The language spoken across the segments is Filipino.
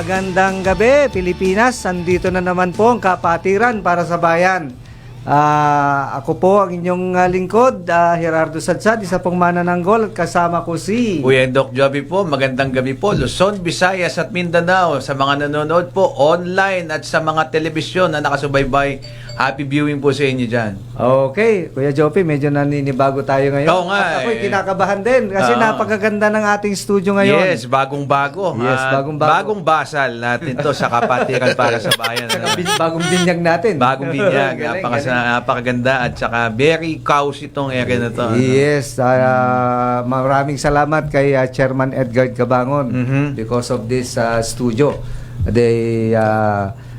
magandang gabi Pilipinas. Andito na naman po ang kapatiran para sa bayan. Ako po ang inyong lingkod, Gerardo Sadsad, isa pong manananggol at kasama ko si Kuya Doc Joby po, magandang gabi po. Luzon, Visayas at Mindanao, sa mga nanonood po online at sa mga telebisyon na nakasubaybay. Happy viewing po sa inyo dyan. Okay, Kuya Joby, medyo naninibago tayo ngayon. Oo nga, At ako'y kinakabahan din kasi napakaganda ng ating studio ngayon. Yes, bagong-bago. Yes, bagong-bago. Bagong basal natin to sa kapatiran para sa bayan. Bagong binyag natin. Bagong binyag. Galing. Napakaganda at saka very cozy itong area na to. Yes, maraming salamat kay Chairman Edgar Gabangon because of this studio. They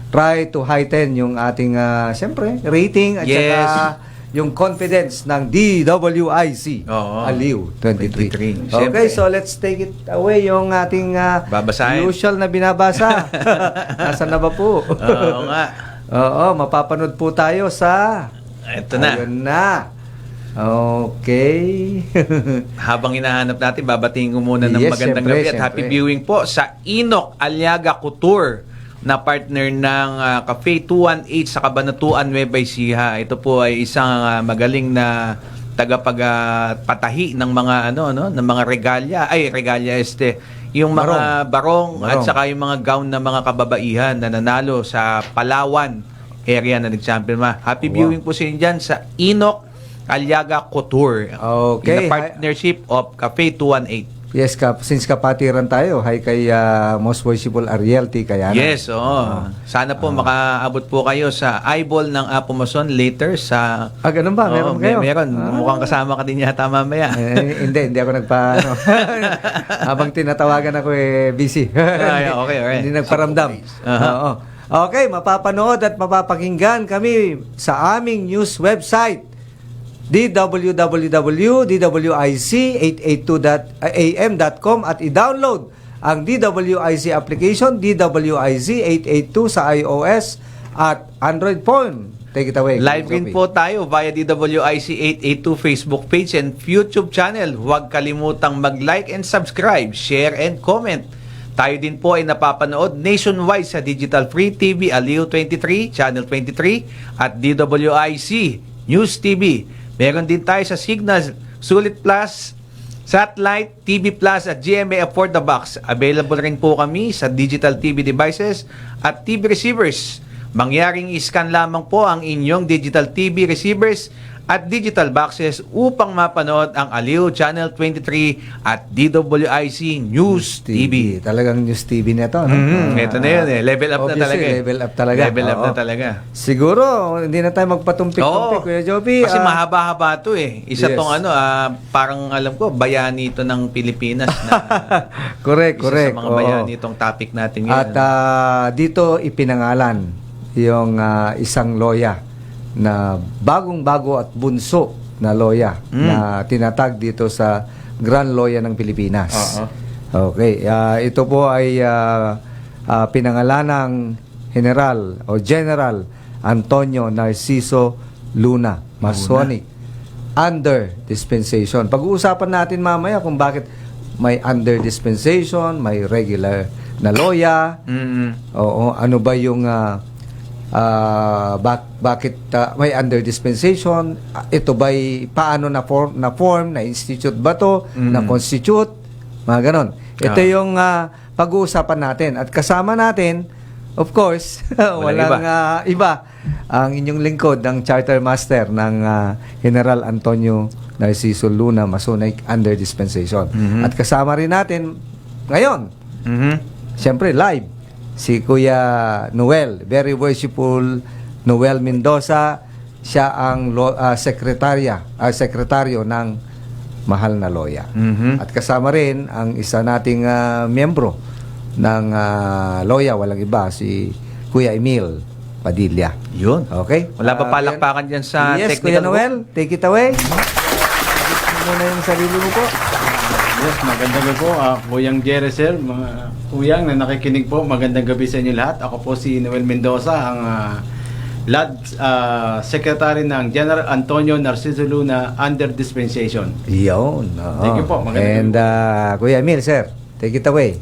try to heighten yung ating siyempre rating at saka yung confidence ng DWIC Aliw 23. Okay, so let's take it away yung ating babasahin. usual na binabasa. Nasaan na ba po? Oo nga. Oo, mapapanood po tayo sa ito na. Ayun na. Okay. Habang hinahanap natin, babatingin ko muna ng magandang gabi at happy viewing po sa Enoch Aliaga Couture na partner ng Cafe 218 sa Cabanatuan, Nueva Ecija. Ito po ay isang magaling na tagapagpatahi ng mga ng mga regalya yung mga barong at saka yung mga gown ng mga kababaihan na nanalo sa Palawan area na nag-champion. Happy viewing po sa inyo dyan sa Enoch Aliaga Couture. Okay. In the partnership of Cafe 218. Yes, since kapatiran tayo, hi kay Most Worshipful Ariel T. Kayana. Yes, sana po makaabot po kayo sa eyeball ng Apomason later sa... ganun ba? Meron kayo? Meron. Mukhang kasama ka din yata mamaya. Hindi ako habang tinatawagan ako busy. Okay, alright. Hindi nagparamdam. Oo. Okay, mapapanood at mapapakinggan kami sa aming news website www.dwic882.am.com at i-download ang DWIC application DWIC 882 sa iOS at Android phone. Take it away. Live rin po tayo via DWIC 882 Facebook page and YouTube channel. Huwag kalimutang mag-like and subscribe, share and comment. Tayo din po ay napapanood nationwide sa Digital Free TV Aliw 23, Channel 23 at DWIC News TV. Meron din tayo sa Signal, Sulit Plus, Satellite, TV Plus at GMA Afford the Box. Available rin po kami sa digital TV devices at TV receivers. Mangyaring iscan lamang po ang inyong digital TV receivers at digital boxes upang mapanood ang Aliw Channel 23 at DWIC News TV. Talagang News TV na ito. Ito na yun Level up na talaga. Level up talaga. Level up na talaga. Siguro, hindi na tayo magpatumpik-tumpik, Kuya Joby. Kasi mahaba-haba ito Yes. Isa tong parang alam ko, bayani ito ng Pilipinas na correct. Isa sa mga bayani itong topic natin ngayon. At dito ipinangalan yung isang loya na bagong-bago at bunso na loya na tinatag dito sa Grand Loya ng Pilipinas. Okay, ito po ay pinangalan ng General Antonio Narciso Luna Masonic under dispensation. Pag-uusapan natin mamaya kung bakit may under dispensation, may regular na loya. Oo, ano ba yung bakit may under dispensation? Ito ba'y paano na form na institute ba to? Na constitute? Mga ganon. Ito yung pag-uusapan natin. At kasama natin, of course, walang iba. Ang inyong lingkod, ng Charter Master ng General Antonio Narciso Luna Masonic under dispensation. At kasama rin natin ngayon, siyempre live, si Kuya Noel, very worshipful Noel Mendoza. Siya ang sekretaryo ng Mahal na Loya. At kasama rin ang isa nating miyembro ng Loya, walang iba, si Kuya Emil Padilla. Yun. Okay? Wala pa palakpakan dyan sa yes, technical. Kuya Noel, take it away. Muna yung sarili mo po. Yes, magandang gabi po. Kuyang Jerry Sir, mga kuyang na nakikinig po, magandang gabi sa inyo lahat. Ako po si Noel Mendoza, ang Secretary ng General Antonio Narciso Luna under dispensation. Yun. Thank you po. And Kuya Emil, sir, take it away.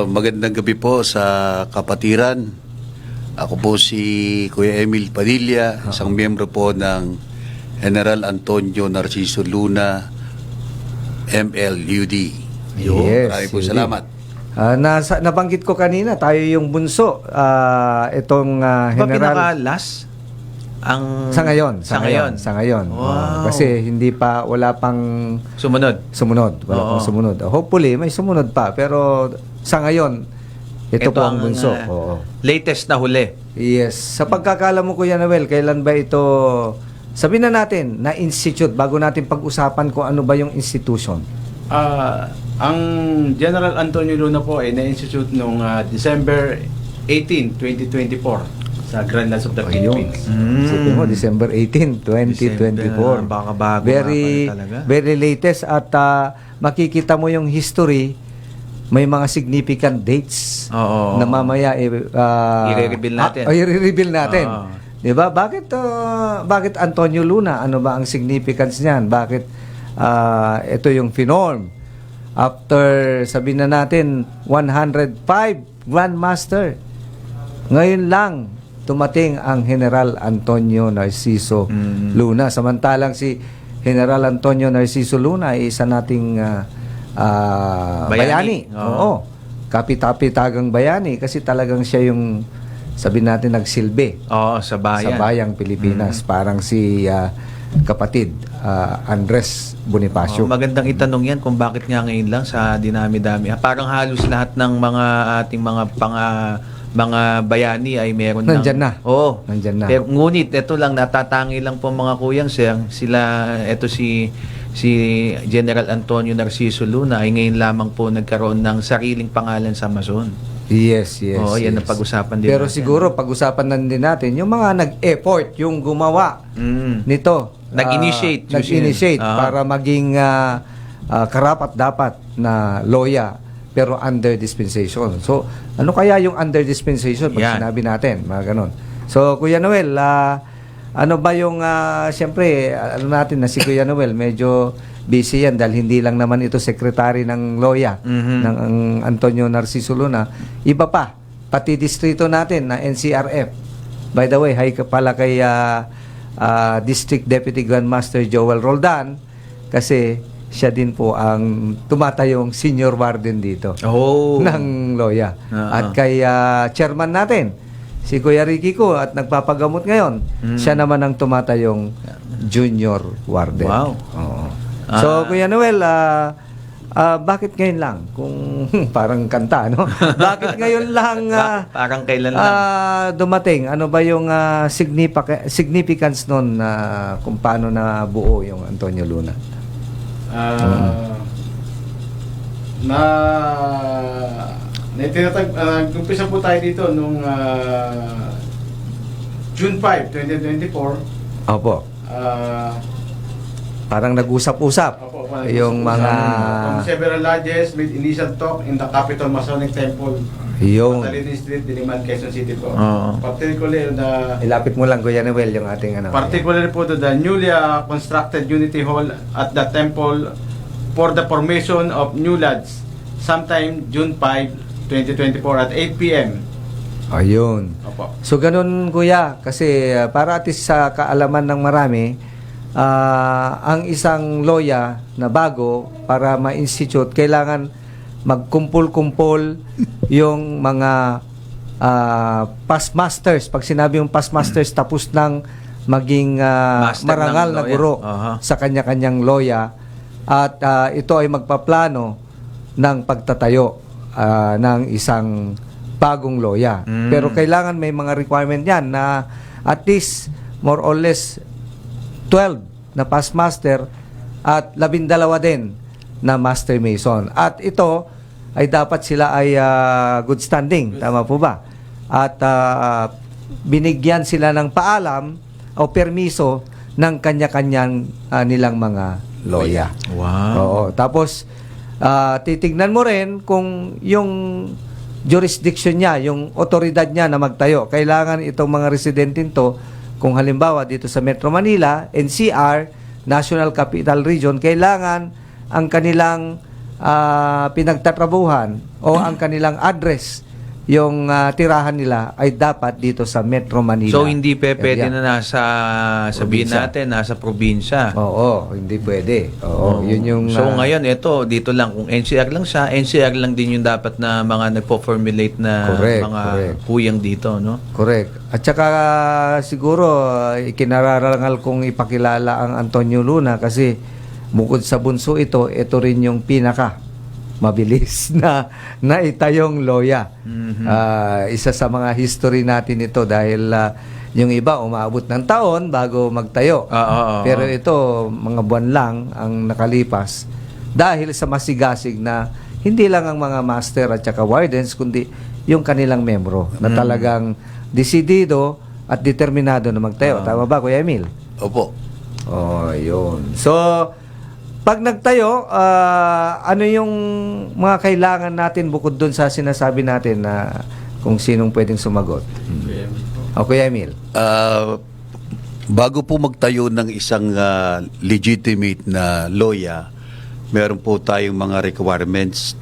Magandang gabi po sa kapatiran. Ako po si Kuya Emil Padilla, isang miyembro po ng General Antonio Narciso Luna, MLUD. Maraming po Hindi. salamat. Nabanggit ko kanina, tayo yung bunso. Itong Ba General... pinaka-last? Sa ngayon. Wow. Kasi wala pang Sumunod. sumunod. Wala Oo. pang sumunod. Hopefully, may sumunod pa. Pero sa ngayon, ito po ang bunso. Oo. Latest na huli. Yes. Sa pagkakala mo, Kuya Noel, kailan ba ito, sabihin na natin, na institute, bago natin pag-usapan kung ano ba yung institution? Ang General Antonio Luna po ay na-institute noong December 18, 2024 sa Grand Lodge of the Philippines. Sabi mo, December 18, 2024. Baka bago Very, nga pala talaga. very latest at makikita mo yung history, may mga significant dates Oo. na mamaya I-reveal natin. i-reveal natin. Oo. 'Di ba? Bakit Antonio Luna? Ano ba ang significance niyan? Bakit ito yung finorm? After sabihin na natin 105 Grandmaster. Ngayon lang tumating ang General Antonio Narciso Luna. Samantalang si General Antonio Narciso Luna ay isa nating bayani. Oo. Oo. Kapit-kapitagang bayani kasi talagang siya yung sabi natin nagsilbi Oo, sa bayan. sa bayang Pilipinas. Parang si kapatid Andres Bonifacio. Magandang itanong yan kung bakit nga ngayon lang sa dinami-dami. Parang halos lahat ng mga ating mga bayani ay meron Nandyan na. Oo. Nandyan na. Pero ngunit ito lang natatangi lang po mga kuyang sir, ito si General Antonio Narciso Luna ay ngayon lamang po nagkaroon ng sariling pangalan sa Amazon. Yes. Oo, yan ang pag-usapan din Pero natin. siguro pag-usapan na din natin yung mga nag-effort, yung gumawa nito. Nag-initiate. Nag-initiate Ah. para maging karapat dapat na loya pero under dispensation. So, ano kaya yung under dispensation pag Yan. sinabi natin? Mga ganon. So, Kuya Noel, ano ba yung, siyempre, alam natin na si Kuya Noel, medyo busy yan dahil hindi lang naman ito secretary ng loya ng ang Antonio Narciso Luna. Iba pa, pati distrito natin na NCRF. By the way, hi pala kay District Deputy Grandmaster Joel Roldan kasi siya din po ang tumatayong senior warden dito Oh. ng loya. Ah. At kay chairman natin, si Kuya Ricky ko at nagpapagamot ngayon, siya naman ang tumatayong junior warden. Wow. Oo. So, Kuya Noel, bakit ngayon lang? Kung parang kanta, no? Bakit ngayon lang Parang kailan lang? dumating? Ano ba yung significance nun kung paano na buo yung Antonio Luna? Nag-umpisa po tayo dito nung June 5, 2024. Opo. Parang nag-usap-usap Opo, yung mga From several lodges with initial talk in the Capitol Masonic Temple, yung Catalina Street, Diliman, Quezon City po. Oo. Particularly ilapit mo lang Kuya Noel yung ating ano. particularly po to the newly constructed Unity Hall at the temple for the formation of new lodges sometime June 5, 2024 at 8 p.m. Ayun. Opo. So ganun Kuya kasi para at least sa kaalaman ng marami ang isang loya na bago para ma-institute kailangan magkumpul-kumpul yung mga past masters. Pag sinabi yung past masters tapos nang maging Master marangal ng na loya. guro Aha. sa kanya-kanyang loya at ito ay magpaplano ng pagtatayo ng isang bagong loya. Pero kailangan may mga requirement yan na at least more or less 12 na past master at 12 din na master mason. At ito ay dapat sila ay good standing. Tama po ba? At binigyan sila ng paalam o permiso ng kanya-kanyang nilang mga loya. Wow. Oo. Tapos, titignan mo rin kung yung jurisdiction niya, yung otoridad niya na magtayo. Kailangan itong mga residente to, kung halimbawa dito sa Metro Manila, NCR, National Capital Region, kailangan ang kanilang pinagtatrabuhan o ang kanilang address, yung tirahan nila ay dapat dito sa Metro Manila. So hindi pwede area. na nasa, sabihin Probinsya. natin, nasa probinsya. Oo, hindi pwede. Oo, yun yung... So ngayon, ito, dito lang, kung NCR lang siya, NCR lang din yung dapat na mga nagpo-formulate na Correct, mga correct. kuyang dito, no? Correct. At saka siguro ikinararangal kong ipakilala ang Antonio Luna kasi bukod sa bunso ito rin yung pinaka mabilis na naitayong loya. Isa sa mga history natin ito dahil yung iba umaabot ng taon bago magtayo. Pero ito mga buwan lang ang nakalipas dahil sa masigasig na hindi lang ang mga master at saka wardens kundi yung kanilang membro na talagang desidido at determinado na magtayo. Tama ba, Kuya Emil? Opo. Oh, yun. So, pag nagtayo, ano yung mga kailangan natin bukod dun sa sinasabi natin na kung sinong pwedeng sumagot? O, Kuya Emil? Bago po magtayo ng isang legitimate na loya, meron po tayong mga requirements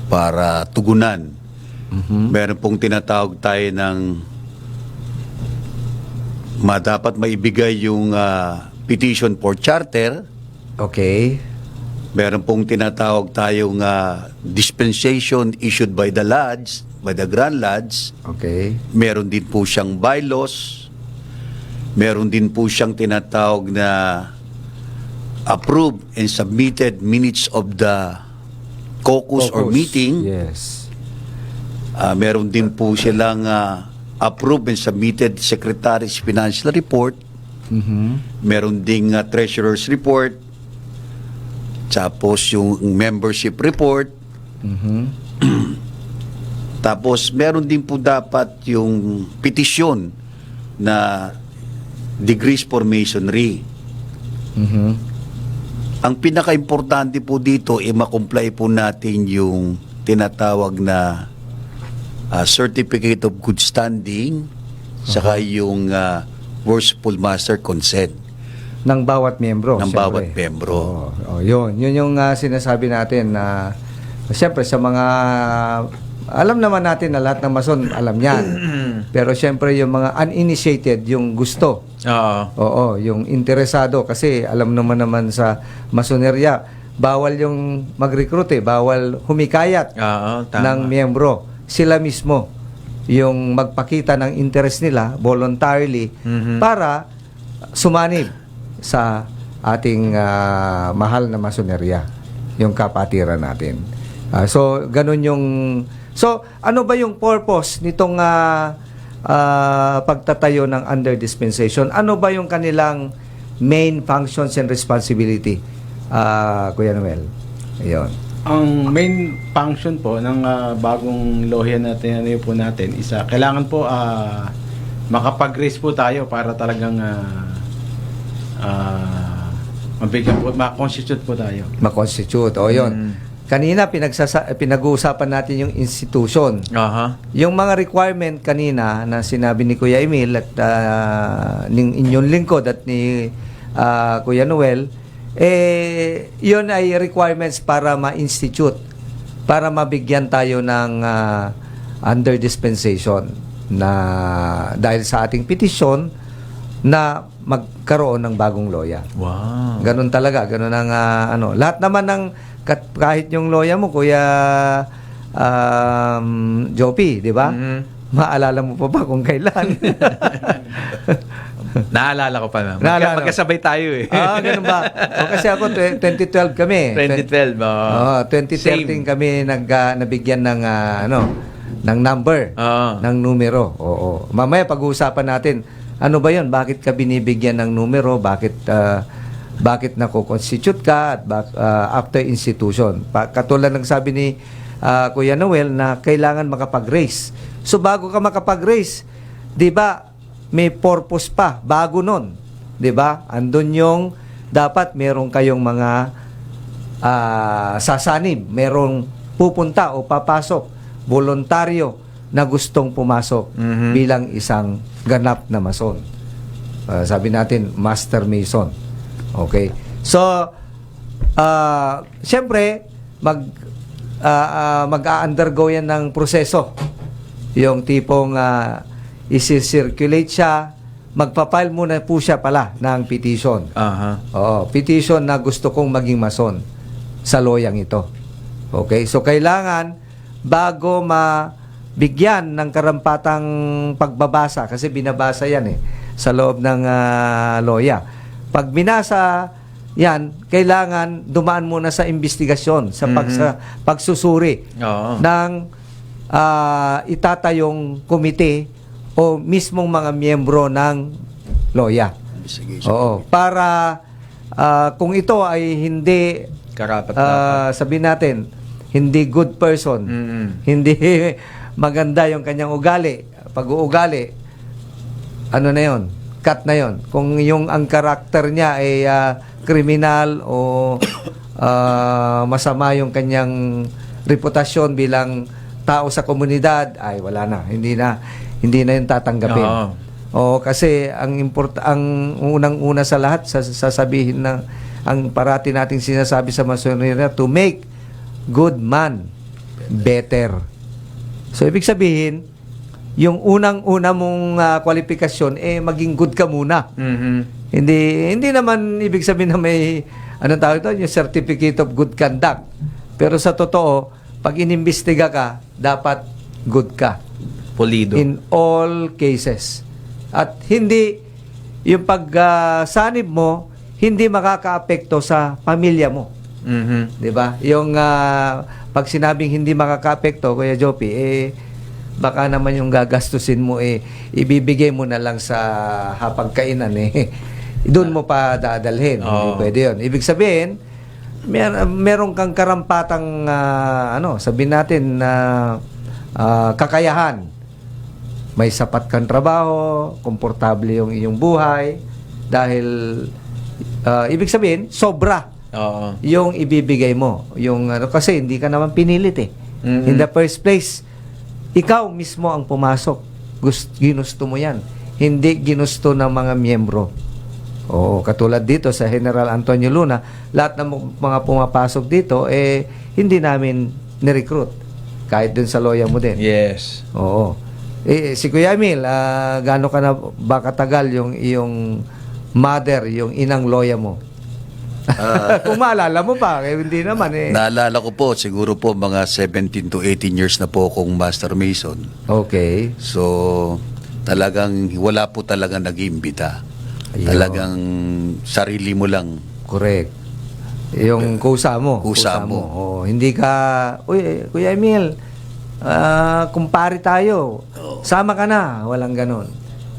para tugunan. Meron pong tinatawag tayo ng dapat maibigay yung petition for charter. Okay. Meron pong tinatawag tayong dispensation issued by the lodge, by the Grand Lodge. Okay. Meron din po siyang bylaws. Meron din po siyang tinatawag na approved and submitted minutes of the caucus or meeting. Yes. Meron din po silang approved and submitted Secretary's Financial Report. Meron ding Treasurer's Report. Tapos yung membership report. Tapos meron din po dapat yung petisyon na degrees for masonry. Ang pinaka-importante po dito ay makomply po natin yung tinatawag na certificate of good standing saka yung worshipful master consent Ng bawat miyembro. ng syempre. bawat membro. Yun. Yun yung sinasabi natin na siyempre sa mga alam naman natin na lahat ng mason alam yan. Pero siyempre yung mga uninitiated, yung gusto. Oo, yung interesado kasi alam naman sa masonerya, bawal yung mag-recruit bawal humikayat Tama. ng miyembro. Sila mismo yung magpakita ng interest nila voluntarily para sumanib sa ating mahal na masonerya, yung kapatiran natin. So, ganun yung... So, ano ba yung purpose nitong pagtatayo ng under dispensation? Ano ba yung kanilang main functions and responsibility, Kuya Noel? Ayun. Ang main function po ng bagong loya natin, po natin, isa, kailangan po makapag-raise po tayo para talagang mabigyan po, ma-constitute po tayo. Ma-constitute. O, yun. Kanina, pinag-uusapan natin yung institution. Yung mga requirement kanina na sinabi ni Kuya Emil at ng inyong lingkod at ni Kuya Noel, yun ay requirements para ma-institute, para mabigyan tayo ng under dispensation na dahil sa ating petisyon na magkaroon ng bagong loya. Wow. Ganun talaga, ganun ang lahat naman ng kahit yung loya mo, Kuya Jopi, di ba? Maalala mo pa ba kung kailan? Naalala ko pa, ma'am. Naalala. Magkasabay tayo eh. Ganun ba? Kasi ako 2012 kami. 2012. 2013 kami nabigyan ng ng number, ng numero. Oo. Mamaya pag-uusapan natin, ano ba 'yon? Bakit ka binibigyan ng numero? Bakit nako-constitute ka at after institution? Katulad ng sabi ni Kuya Noel na kailangan makapag-raise. So bago ka makapag-raise, 'di ba? May purpose pa bago nun. 'Di ba? Andun yung dapat meron kayong mga sasanib, merong pupunta o papasok, voluntaryo na gustong pumasok bilang isang ganap na mason. Sabi natin, Master Mason. Okay? So, siyempre, mag-undergo yan ng proseso. Yung tipong isi-circulate siya, magpa-file muna po siya pala ng petition. Aha. Oo, petition na gusto kong maging mason sa loyang ito. Okay? So, kailangan bago mabigyan ng karampatang pagbabasa, kasi binabasa yan sa loob ng loya. Pag binasa yan, kailangan dumaan muna sa investigasyon, sa pagsusuri Oo. ng itatayong komite o mismong mga miyembro ng loya. Investigation. Oo, para kung ito ay hindi Karapat-dapat. sabihin natin, hindi good person, hindi maganda yung kanyang ugali, pag-uugali, ano na yon, cut na yon. Kung yung ang karakter niya ay kriminal o masama yung kanyang reputasyon bilang tao sa komunidad, ay wala na, hindi na yung tatanggapin. O kasi ang unang-una sa lahat sasabihin ng ang parati nating sinasabi sa Masoneria, to make good man better. So ibig sabihin, yung unang-una mong kwalifikasyon maging good ka muna. Hindi naman ibig sabihin na may anong tawag ito, yung certificate of good conduct. Pero sa totoo, pag inimbestiga ka, dapat good ka. Pulido. In all cases. At hindi yung pagsanib mo hindi makakaapekto sa pamilya mo. 'Di ba? Yung pag sinabing hindi makakaapekto, Kuya Jopi, baka naman yung gagastusin mo ibibigay mo na lang sa hapagkainan doon mo pa dadalhin. Hindi pwede 'yon. Ibig sabihin, meron kang karampatang sabihin natin na kakayahan. May sapat kang trabaho, komportable yung iyong buhay dahil ibig sabihin sobra yung ibibigay mo. Yung kasi hindi ka naman pinilit In the first place, ikaw mismo ang pumasok. Ginusto mo 'yan. Hindi ginusto ng mga miyembro. Oo, katulad dito sa General Antonio Luna, lahat ng mga pumapasok dito hindi namin ni-recruit. Kahit dun sa loya mo din. Yes. Oo. Si Kuya Emil, gaano ka na ba katagal yung iyong mother, yung inang loya mo? Kung maalala mo pa, hindi naman Naalala ko po, siguro po mga 17 to 18 years na po akong Master Mason. Okay. So, talagang wala po talaga nag-iimbita. Ayun. Talagang sarili mo lang. Correct. Yung kusa mo. Kusa mo. Oh, hindi ka, uy, Kuya Emil, kumpare tayo. Sama ka na. Walang ganon.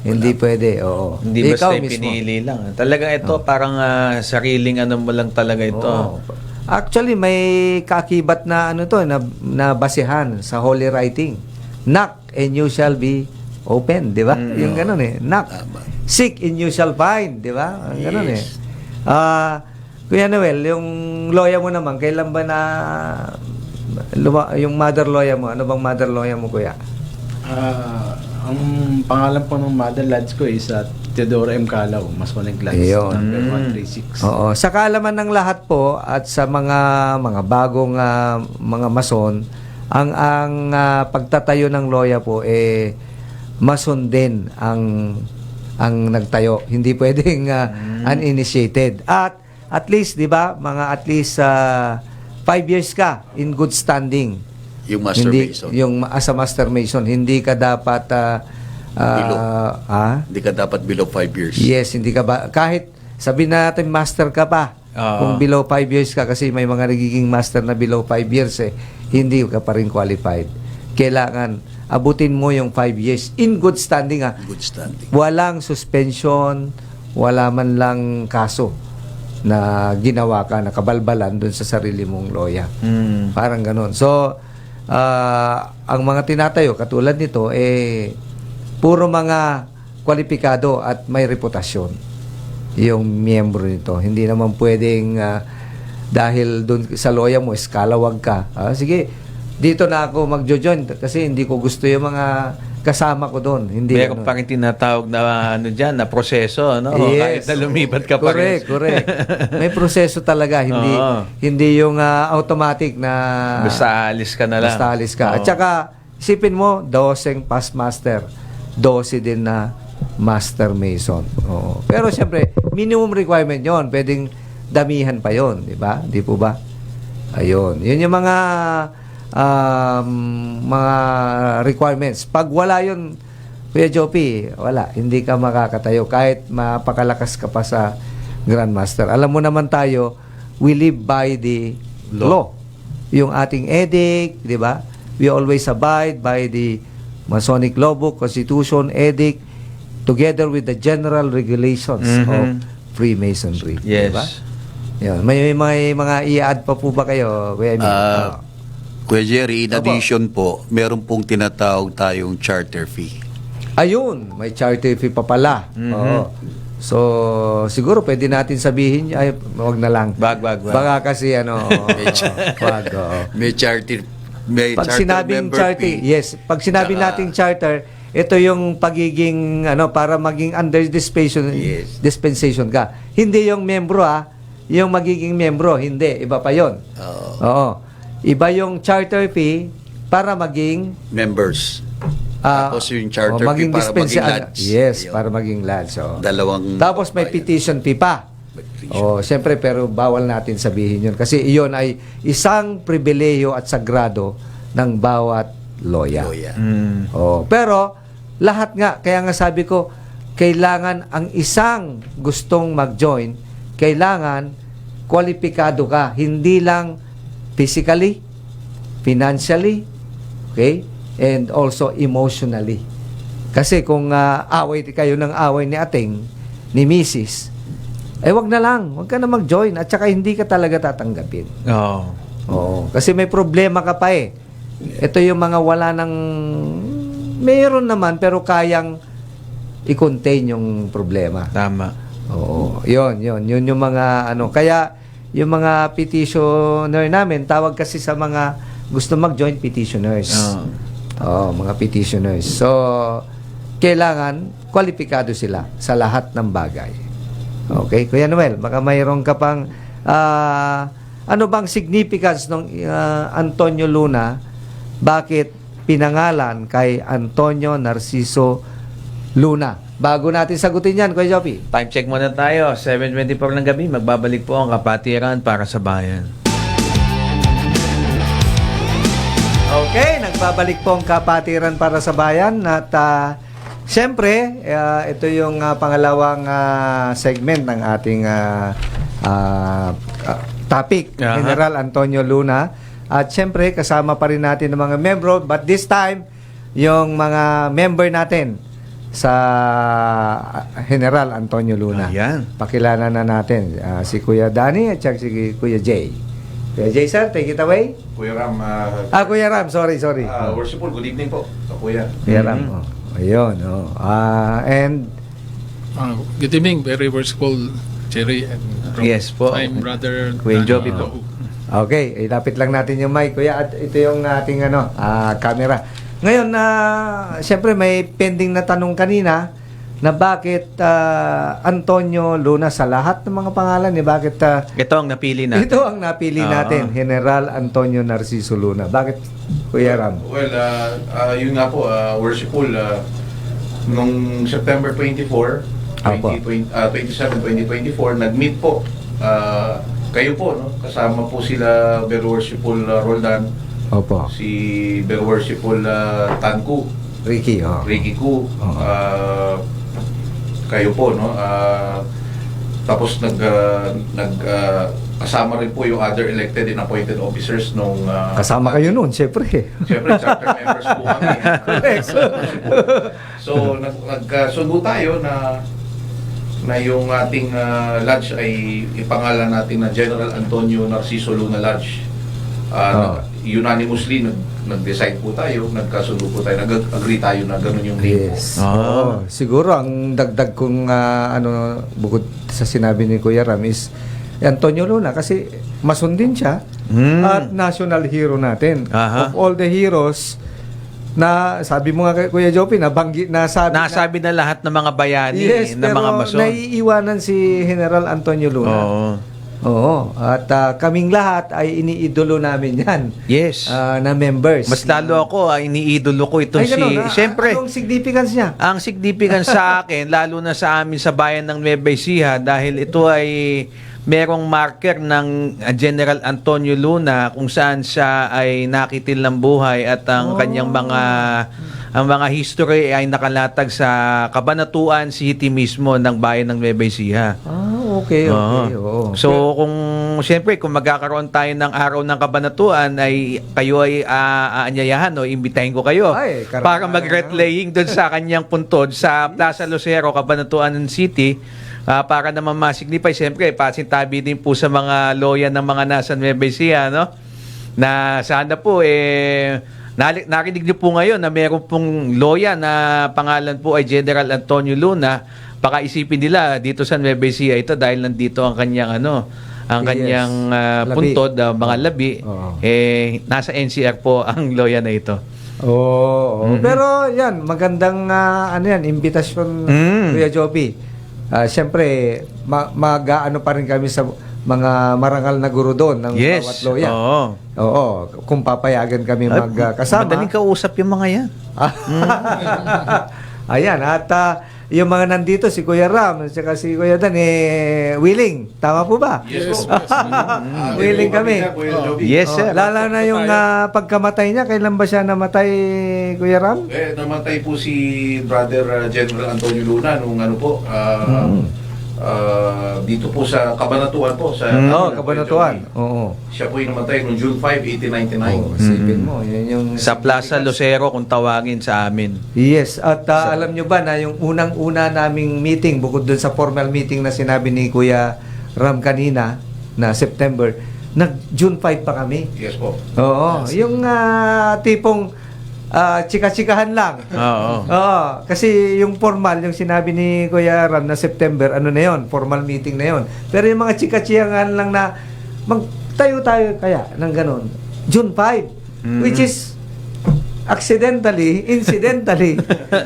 Hindi pwede. Oo. Hindi Ikaw basta mismo. pinili lang. Talagang ito, parang sariling ano mo lang talaga ito. Oo. Actually, may kakibat na na basihan sa Holy Writing. Knock and you shall be open, di ba? Yung ganun Knock. Tama. Seek and you shall find, di ba? Ang ganun Yes. Kuya Noel, yung loya mo naman, kailan ba na yung mother loya mo? Ano bang mother loya mo, Kuya? Ang pangalan po ng mother lads ko is Teodoro M. Calaw, Masonic Lads, Ayun. number 136. Oo. Sa kaalaman ng lahat po at sa mga bagong mga mason, ang pagtatayo ng loya po mason din ang nagtayo. Hindi pwedeng uninitiated. At least, 'di ba? Mga at least 5 years ka in good standing. Yung Master Mason. Yung as a Master Mason, hindi ka dapat Below. Hindi ka dapat below 5 years. Yes, hindi ka ba kahit sabihin natin master ka pa. Kung below 5 years ka, kasi may mga nagiging master na below 5 years hindi ka pa rin qualified. Kailangan abutin mo yung 5 years in good standing Good standing. Walang suspension, wala man lang kaso na ginawa ka, nakabalbalan dun sa sarili mong loya. Parang ganun. So, ang mga tinatayo, katulad nito, puro mga kwalipikado at may reputasyon yung miyembro nito. Hindi naman pwedeng dahil dun sa loya mo, eskalawag ka. Sige, dito na ako magjo-join kasi hindi ko gusto yung mga kasama ko doon. Hindi Meron pa rin tinatawag na dyan, na proseso, no? Kahit Yes. na lumipat ka pa rin. Correct. May proseso talaga, hindi Oo. hindi yung automatic na Basta alis ka na lang. basta alis ka. Oo. At saka isipin mo, 12 past master, 12 din na master mason. Oo. Pero siyempre, minimum requirement 'yon. Pwedeng damihan pa 'yon, di ba? Di po ba? Ayun. Yun yung mga requirements. Pag wala yun, Kuya Jopi, wala. Hindi ka makakatayo. Kahit mapakalakas ka pa sa Grandmaster. Alam mo naman tayo, we live by the law. Yung ating edict, di ba? We always abide by the Masonic Law Book, Constitution, edict, together with the general regulations of Freemasonry. Yes. Di ba? Yun. May mga i-add pa po ba kayo, Kuya Emil? Kuya Jerry, in Opo. addition po, meron pong tinatawag tayong charter fee. Ayun, may charter fee pa pala. Oo. So, siguro pwede natin sabihin, ay, wag na lang. Wag. Baka kasi wag. Oo. May charter, may Pag charter sinabing member charter, fee. yes, pag sinabi Tsaka- nating charter, ito yung pagiging para maging under Yes. dispensation ka. Hindi yung membro yung magiging membro, hindi, iba pa 'yon. Oo. Iba yung charter fee para maging Members. Tapos yung charter fee maging para maging dispensa- lads. Yes, Ayun. para maging lads. Oo. Dalawang Tapos may bayan. petition fee pa. Oh, siyempre pero bawal natin sabihin 'yun kasi iyon ay isang pribilehiyo at sagrado ng bawat loya. Loya. Oh, pero lahat nga kaya nga sabi ko kailangan ang isang gustong mag-join, kailangan kwalipikado ka, hindi lang physically, financially, okay? And also emotionally. Kasi kung away kayo ng away ni Ating, ni Mrs., wag na lang, wag ka na mag-join at saka hindi ka talaga tatanggapin. Oo. Oo, kasi may problema ka pa eh. Ito yung mga wala ng mayroon naman pero kayang i-contain yung problema. Tama. Oo, yun yung mga kaya yung mga petitioner namin, tawag kasi sa mga gusto mag-join petitioners. Oo, mga petitioners. So, kailangan kwalipikado sila sa lahat ng bagay. Okay, Kuya Noel, baka mayroon ka pang ano bang significance ng Antonio Luna? Bakit pinangalan kay Antonio Narciso Luna? Bago natin sagutin yan, Kuya Jopi. Time check muna tayo. 7:24 ng gabi. Magbabalik po ang Kapatiran para sa Bayan. Okay, nagbabalik po ang Kapatiran para sa Bayan at siyempre, ito yung pangalawang segment ng ating topic, Aha. General Antonio Luna. At siyempre, kasama pa rin natin ng mga membro, but this time, yung mga member natin sa General Antonio Luna. Ayan. Pakilala na natin si Kuya Danny at saka si Kuya Jay. Kuya Jay, sir, take it away. Kuya Ram, Kuya Ram, sorry. worshipful, good evening po. Kuya. Kuya Ram, ayun. And Good evening, very worshipful Jerry and Rob. Yes po. I'm brother Kuya Dan- Joby po. okay, ilapit lang natin yung mic, Kuya, at ito yung ating camera. Ngayon, siyempre may pending na tanong kanina na bakit Antonio Luna sa lahat ng mga pangalan bakit Ito ang napili natin. ito ang napili natin, General Antonio Narciso Luna. Bakit, Kuya Ram? Well, yun nga po, worshipful, nung September 24, Apo. 27, 2024, nag-meet po. Kayo po, no? Kasama po sila Very Worshipful Roldan, Opo. si Very Worshipful Tanku, Ricky, Ricky Ku, kayo po, no? Tapos kasama rin po yung other elected and appointed officers nung Kasama kayo noon, siyempre. Siyempre, chapter members po kami. Correct. So, nagkasundo tayo na yung ating lodge ay ipangalan natin na General Antonio Narciso Luna Lodge. Unanimously, nag-decide po tayo, nagkasundo po tayo, nag-agree tayo na ganun yung name po. Yes. Oo. Siguro ang dagdag kong bukod sa sinabi ni Kuya Ram is Antonio Luna kasi masundin siya at national hero natin. Aha. Of all the heroes, na sabi mo nga kay Kuya Jopi, Nasabi na lahat ng mga bayani, yes, ng mga pero mason. naiiwanan si General Antonio Luna. Oo. Oo. At kaming lahat ay iniidolo namin yan. Yes. Na members. Mas lalo ako, iniidolo ko itong Ay, ganun, Siyempre, anong significance niya? ang significance sa akin, lalo na sa amin sa bayan ng Nueva Ecija, dahil ito ay merong marker ng General Antonio Luna kung saan siya ay nakitil ng buhay at ang kanyang mga history ay nakalatag sa Cabanatuan City mismo ng bayan ng Nueva Ecija. Okay. Oo. Oo. So kung siyempre kung magkakaroon tayo ng araw ng Kabanatuan ay kayo ay aanyayahan o imbitahin ko kayo Ay, karangalan para mag-relaying doon sa kanyang puntod sa Plaza Lucero, Cabanatuan City. Para naman masignify, siyempre, pasintabi din po sa mga loya ng mga nasa Nueva Ecija, no? Na sana po, narinig niyo po ngayon na meron pong loya na pangalan po ay General Antonio Luna. Baka isipin nila dito sa Nueva Ecija ito dahil nandito ang kanyang kanyang Labi. puntod, mga labi. Oo. Nasa NCR po ang loya na ito. Oo. Pero yan, magandang imbitasyon, Kuya Joby. Siyempre, mag-ano pa rin kami sa mga marangal na guru doon ng Yes. bawat loya. Oo. Oo. Kung papayagan kami magkasama. Madaling kausap yung mga yan. Ayan, at yung mga nandito, si Kuya Ram, at saka si Kuya Dan, willing. Tama po ba? Yes, po. Willing kami. Yes, sir. Lalo na yung pagkamatay niya, kailan ba siya namatay, Kuya Ram? Namatay po si Brother General Antonio Luna nung dito po sa Cabanatuan po. Oo, Cabanatuan. Oo. Siya po yung namatay noong June 5, 1899. Isipin mo, yun yung... Sa Plaza Lucero kung tawagin sa amin. Yes, at alam nyo ba na yung unang-una naming meeting, bukod dun sa formal meeting na sinabi ni Kuya Ram kanina, na September, nag-June 5 pa kami. Yes po. Oo, yung tipong chika-chikahan lang. Oo. Oo, kasi yung formal, yung sinabi ni Kuya Ram na September, ano na yon, formal meeting na yon. Pero yung mga chika-chikahan lang na magtayo-tayo kaya ng ganun. June 5, which is incidentally,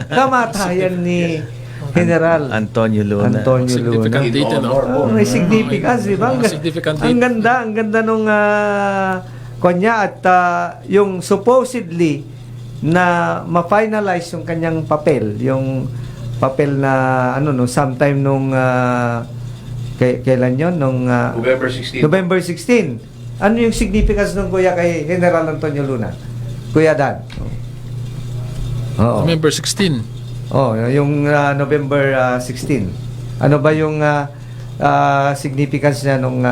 kamatayan ni General Antonio Luna. Antonio Luna. Significant date, no? May significance, di ba? Significant Ang date. ganda nung kanya at yung supposedly na ma-finalize yung kanyang papel, yung papel na sometime nung kailan yon, nung November 16. November 16. Ano yung significance nung kuya kay General Antonio Luna? Kuya Dan. Oo. November 16. Oh, yung November 16. Ano ba yung significance niya nung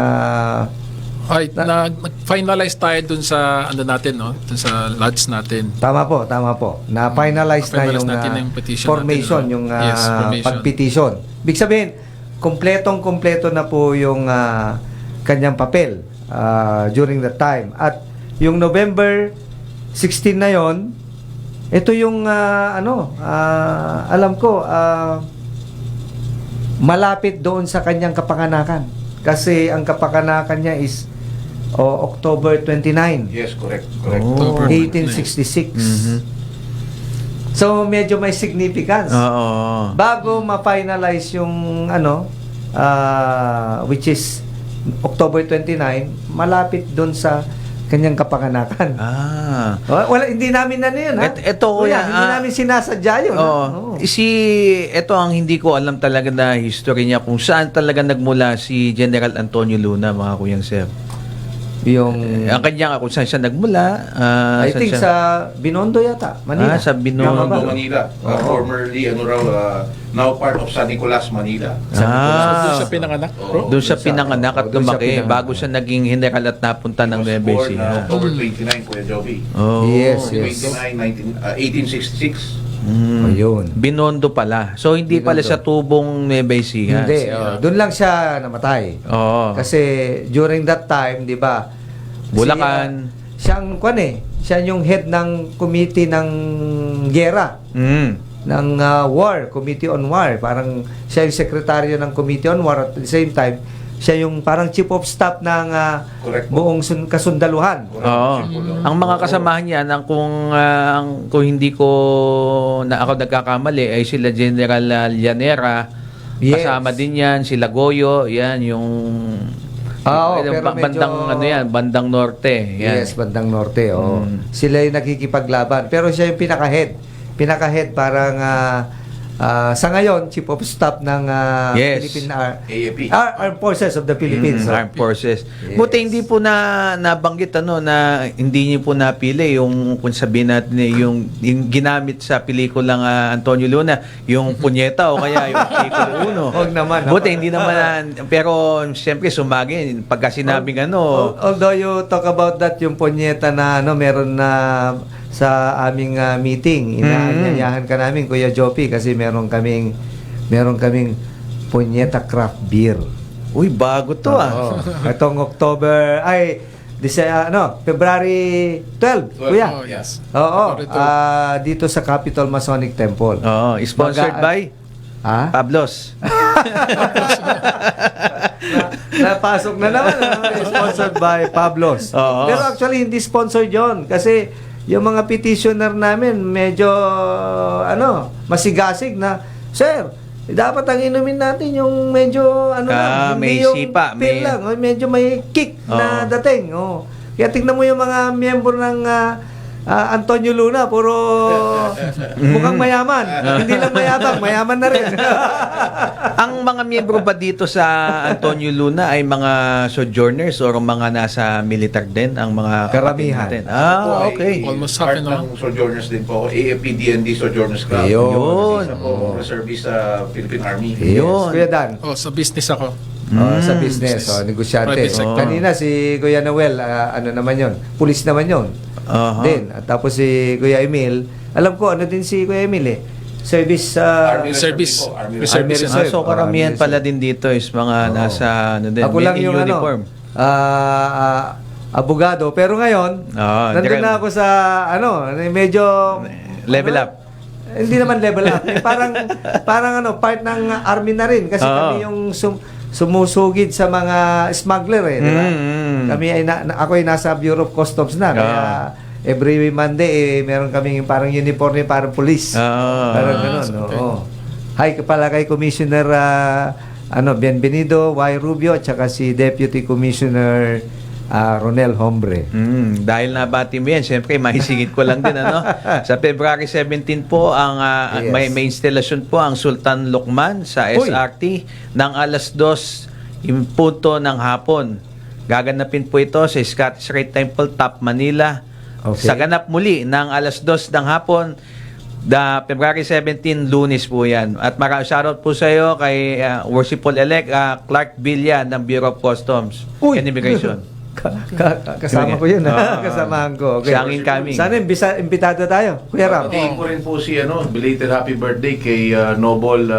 Nag-finalize tayo dun sa natin, no? Dun sa lodge natin. Tama po. Na-finalize na Na-finalize yung natin yung petition formation, natin, no? yung Yes, formation. pag-petition. Big sabihin, kompletong-kompleto na po yung kanyang papel during that time. At yung November 16 na yon, ito yung alam ko, malapit doon sa kanyang kapanganakan. Kasi ang kapanganakan niya is October 29. Yes, correct. October 1866. Mhm. So medyo may significance. Oo. Bago ma-finalize yung which is October 29, malapit doon sa kanyang kapanganakan. Wala, hindi namin yun, ha? Ito, Kuya, hindi namin sinasadya yun. ha? Oo. Ito ang hindi ko alam talaga na history niya kung saan talaga nagmula si General Antonio Luna, mga kuyang sir. Yung Ang kanya kung saan siya nagmula. I saan think siya- sa Binondo yata, Manila. Sa Binondo. Tama ba? Manila. Oo. Formerly, now part of San Nicolas, Manila. Doon siya pinanganak, bro? Doon siya pinanganak at doon siya lumaki pinanganak. bago siya naging general at napunta ng Nueva Born Ecija. October 29, Kuya Joby. Oh. Yes. 1866. Mm. Ayun. Binondo pala. So hindi pala Binondo. sa tubong Nueva Ecija. Hindi, doon lang siya namatay. Oo. Kasi during that time, di ba? Bulacan. Siyang siya yung head ng committee ng gera, ng War, Committee on War. Parang siya yung sekretaryo ng Committee on War at the same time, siya yung parang chief of staff ng Correct po. buong kasundaluhan. Oo. Ang mga kasamahan niya, kung hindi ko na ako nagkakamali, ay sila General Llanera. Yes. Kasama din yan, sila Goyo, yan yung Pero bandang medyo- bandang norte. Yan. Yes, bandang norte. Oh. Mm. Sila yung nakikipaglaban. Pero siya yung pinaka-head. Pinaka-head parang sa ngayon, chief of staff ng Yes. Philippine AFP. Armed Forces of the Philippines. Armed Forces. Yes. Buti hindi po nabanggit na hindi niyo po napili yung kung sabihin natin yung ginamit sa pelikulang Antonio Luna, yung punyeta o kaya yung pelikula uno. Huwag naman. Buti hindi naman pero siyempre sumagi pagka sinabing Although you talk about that, yung punyeta na meron na sa aming meeting, inaanyayahan ka namin, Kuya Jopi, kasi meron kaming punyeta craft beer. uy, bago to Oo. Itong February 12, Kuya. Oh, yes. Oo, February 12. dito sa Capitol Masonic Temple. Oo, sponsored by Ha? Pablos. Napasok na naman. Sponsored by Pablos. Oo. Pero actually, hindi sponsored yon kasi yung mga petitioner namin medyo masigasig na, Sir, dapat ang inumin natin yung medyo may hindi yung sipa, pill lang, medyo may kick na Oo. dating. Oh. Kaya tignan mo yung mga miyembro ng Antonio Luna, puro mukhang mayaman. Hindi lang mayabang, mayaman na rin. Ang mga miyembro ba dito sa Antonio Luna ay mga sojourners or mga nasa militar din ang mga kapatid Karamihan. natin? Po ay Okay. Almost part half and ng Sojourners din po. AFP DND Sojourners Club. Ayun. Isa po reservist sa Philippine Army. Yun. Kuya Dan. Oh, sa business ako. Sa business, negosyante. Private sector. Kanina si Kuya Noel, ano naman yon? Pulis naman yon. Aha. Din. At tapos si Kuya Emil, alam ko ano din si Kuya Emil Service Army Service. Reserve din po, Army Reserve. Reserve. Reserve. So karamihan Army pala Reserve. din dito is mga nasa din, Ako lang in yung uniform. abogado. Pero ngayon, nandun direct- na ako sa medyo Level up. Hindi naman level up. Parang part ng army na rin kasi Oo. kami yung sumusugid sa mga smuggler di ba? Kami ay ako ay nasa Bureau of Customs na kaya every Monday meron kaming parang uniform parang police. Parang gano'n. okay. Oo. Hi pala kay Commissioner Bienvenido Y. Rubio at saka si Deputy Commissioner Ronel Hombre. Dahil nabati mo yan, siyempre mahisigit ko lang din sa February 17 po ang Yes. may installation po ang Sultan Lukman sa Uy. SRT ng alas 2 yung punto ng hapon. Gaganapin po ito sa Scottish Rite Temple, Top Manila. Okay. Sa ganap muli ng alas 2 ng hapon, February 17, Lunes po yan. At shoutout po sa iyo kay Worshipful Elect Clark Villa ng Bureau of Customs Uy. and Immigration. Kasama ko yun. Oo. Kasamahan ko. Okay. Siya ang incoming. Sana imbitado tayo. Kuya Ram. Patiin ko rin po si belated happy birthday kay Noble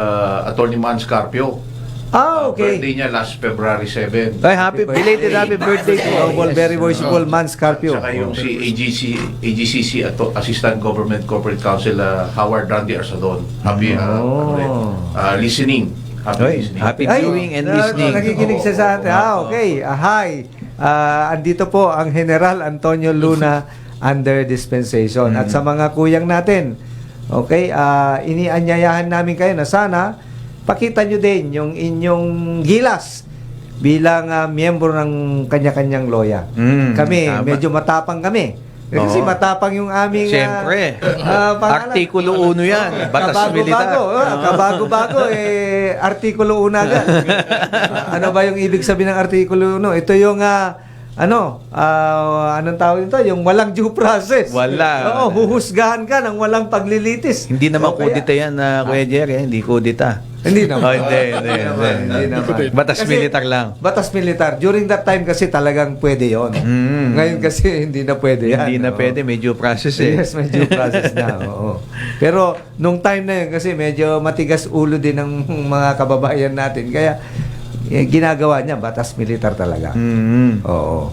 Attorney Man Scarpio. Okay. Birthday niya last February 7. Ay, belated happy birthday to Noble, very worshipful man, Scarpio. Saka yung si AGCC Assistant Government Corporate Counsel Howard Randy Arsadon. Happy listening. Happy listening. Happy viewing and listening. Nakikinig siya sa atin. Okay. Hi. Andito po ang General Antonio Luna under dispensation. At sa mga kuyang natin, okay, inianyayahan namin kayo na sana pakita nyo din yung inyong gilas bilang miyembro ng kanya-kanyang loya. Kami, tama. medyo matapang kami. Kasi Oo. matapang yung aming Siyempre. pangalan. Artikulo 1 yan. Batas militar. Kabago-bago, Artikulo 1 agad. Ano ba yung ibig sabihin ng Artikulo 1? Ito yung, anong tawag nito? Yung walang due process. Wala. Oo, huhusgahan ka ng walang paglilitis. Hindi naman O kaya- kudita yan, Kuya Jerry. Hindi kudita. Hindi naman. Oh, hindi. Hindi naman. Batas Kasi, militar lang. Batas militar. During that time kasi talagang pwede yon. Ngayon kasi hindi na pwede yan. Hindi na Oo. pwede. May due process eh. Yes, may due process na. Oo. Pero nung time na yun kasi medyo matigas ulo din ng mga kababayan natin. Kaya ginagawa niya batas militar talaga. Oo.